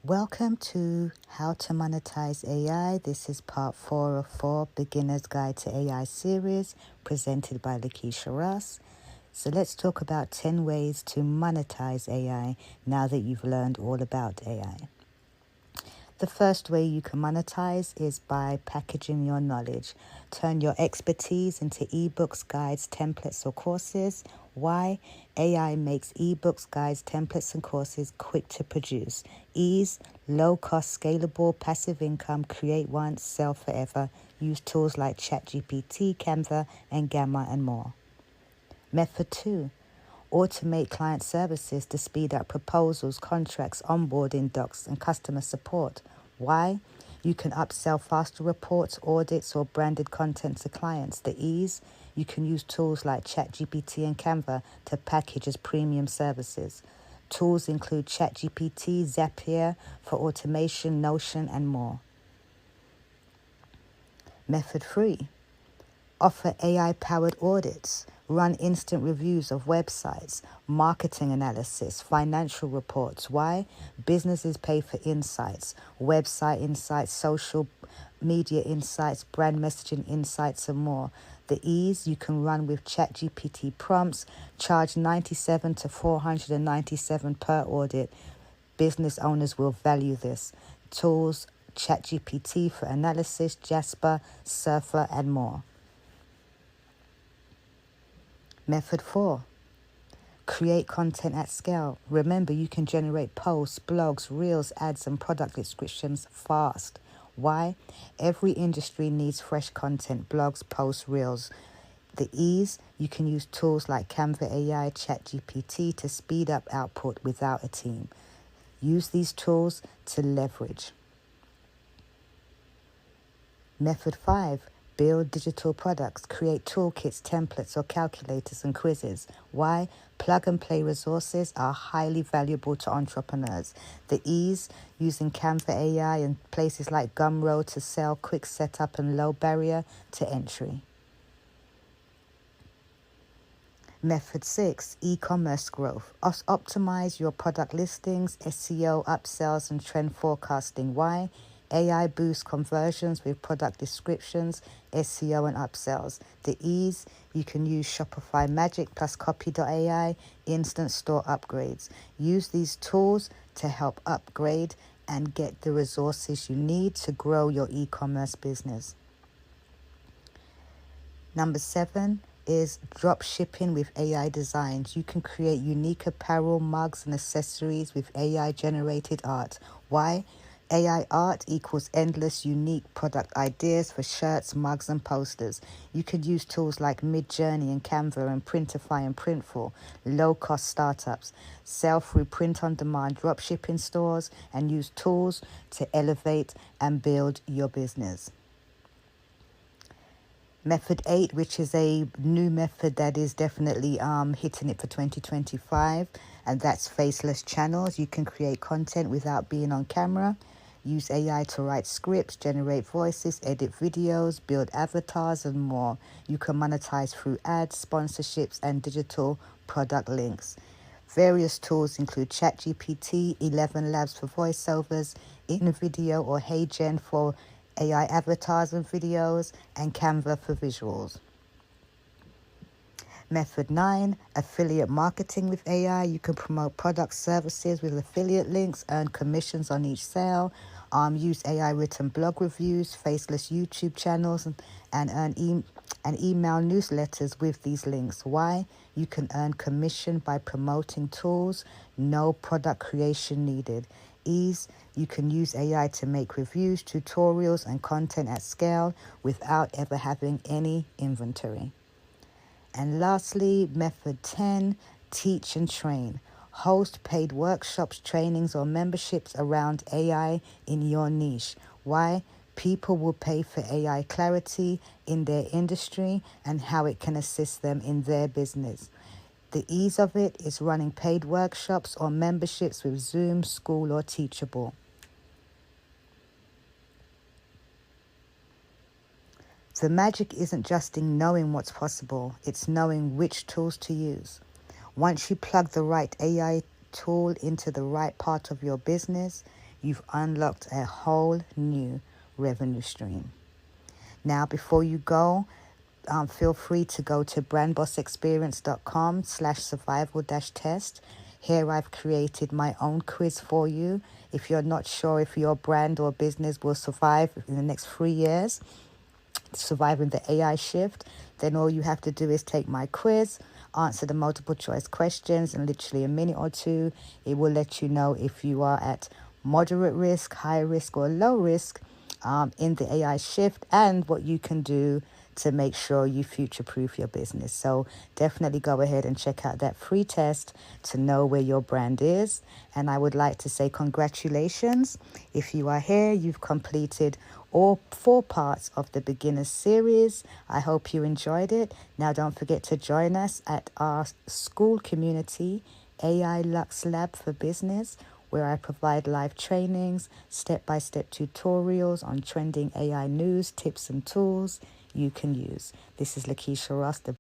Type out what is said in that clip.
Welcome to How to Monetize AI. This is part 4 of 4 Beginner's Guide to AI series presented by Lakeisha Ross. So let's talk about 10 ways to monetize AI now that you've learned all about AI. The first way you can monetize is by packaging your knowledge. Turn your expertise into ebooks, guides, templates, or courses. Why? AI makes ebooks, guides, templates, and courses quick to produce. Ease, low cost, scalable, passive income, create once, sell forever. Use tools like ChatGPT, Canva, and Gamma, and more. Method 2. Automate client services to speed up proposals, contracts, onboarding docs, and customer support. Why? You can upsell faster reports, audits, or branded content to clients. The ease? You can use tools like ChatGPT and Canva to package as premium services. Tools include ChatGPT, Zapier for automation, Notion, and more. Method 3. Offer AI-powered audits. Run instant reviews of websites, marketing analysis, financial reports. Why? Businesses pay for insights, website insights, social media insights, brand messaging insights, and more. The ease? You can run with ChatGPT prompts, charge $97 to $497 per audit. Business owners will value this. Tools, ChatGPT for analysis, Jasper, Surfer, and more. Method 4. Create content at scale. Remember, you can generate posts, blogs, reels, ads, and product descriptions fast. Why? Every industry needs fresh content, blogs, posts, reels. The ease? You can use tools like Canva AI, ChatGPT to speed up output without a team. Use these tools to leverage. Method 5. Build digital products. Create toolkits, templates, or calculators and quizzes. Why? Plug-and-play resources are highly valuable to entrepreneurs. The ease? Using Canva AI and places like Gumroad to sell, quick setup and low barrier to entry. Method 6. E-commerce growth. Optimize your product listings, SEO, upsells, and trend forecasting. Why? AI boosts conversions with product descriptions, SEO, and upsells. The ease? You can use Shopify Magic plus Copy.ai, instant store upgrades. Use these tools to help upgrade and get the resources you need to grow your e-commerce business. Number 7 is drop shipping with AI designs. You can create unique apparel, mugs, and accessories with AI-generated art. Why? AI art equals endless unique product ideas for shirts, mugs, and posters. You could use tools like Midjourney and Canva and Printify and Printful, low-cost startups. Sell through print-on-demand dropshipping stores and use tools to elevate and build your business. Method 8, which is a new method that is definitely hitting it for 2025, and that's faceless channels. You can create content without being on camera. Use AI to write scripts, generate voices, edit videos, build avatars, and more. You can monetize through ads, sponsorships, and digital product links. Various tools include ChatGPT, 11 Labs for voiceovers, InVideo or HeyGen for AI avatars and videos, and Canva for visuals. Method 9, affiliate marketing with AI. You can promote product services with affiliate links, earn commissions on each sale, use AI written blog reviews, faceless YouTube channels, and earn email newsletters with these links. Why? You can earn commission by promoting tools, no product creation needed. Ease, you can use AI to make reviews, tutorials, and content at scale without ever having any inventory. And lastly, method 10, teach and train. Host paid workshops, trainings, or memberships around AI in your niche. Why? People will pay for AI clarity in their industry and how it can assist them in their business. The ease of it is running paid workshops or memberships with Zoom, School, or Teachable. The magic isn't just in knowing what's possible, it's knowing which tools to use. Once you plug the right AI tool into the right part of your business, you've unlocked a whole new revenue stream. Now, before you go, feel free to go to brandbossexperience.com/survival-test. Here I've created my own quiz for you. If you're not sure if your brand or business will survive in the next 3 years, surviving the AI shift, then all you have to do is take my quiz, answer the multiple choice questions in literally a minute or two. It will let you know if you are at moderate risk, high risk, or low risk in the AI shift, and what you can do to make sure you future-proof your business. So definitely go ahead and check out that free test to know where your brand is. And I would like to say congratulations. If you are here, you've completed all 4 parts of the beginner series. I hope you enjoyed it. Now don't forget to join us at our school community, AI Lux Lab for Business, where I provide live trainings, step-by-step tutorials on trending AI news, tips and tools you can use. This is Lakeisha Ross, the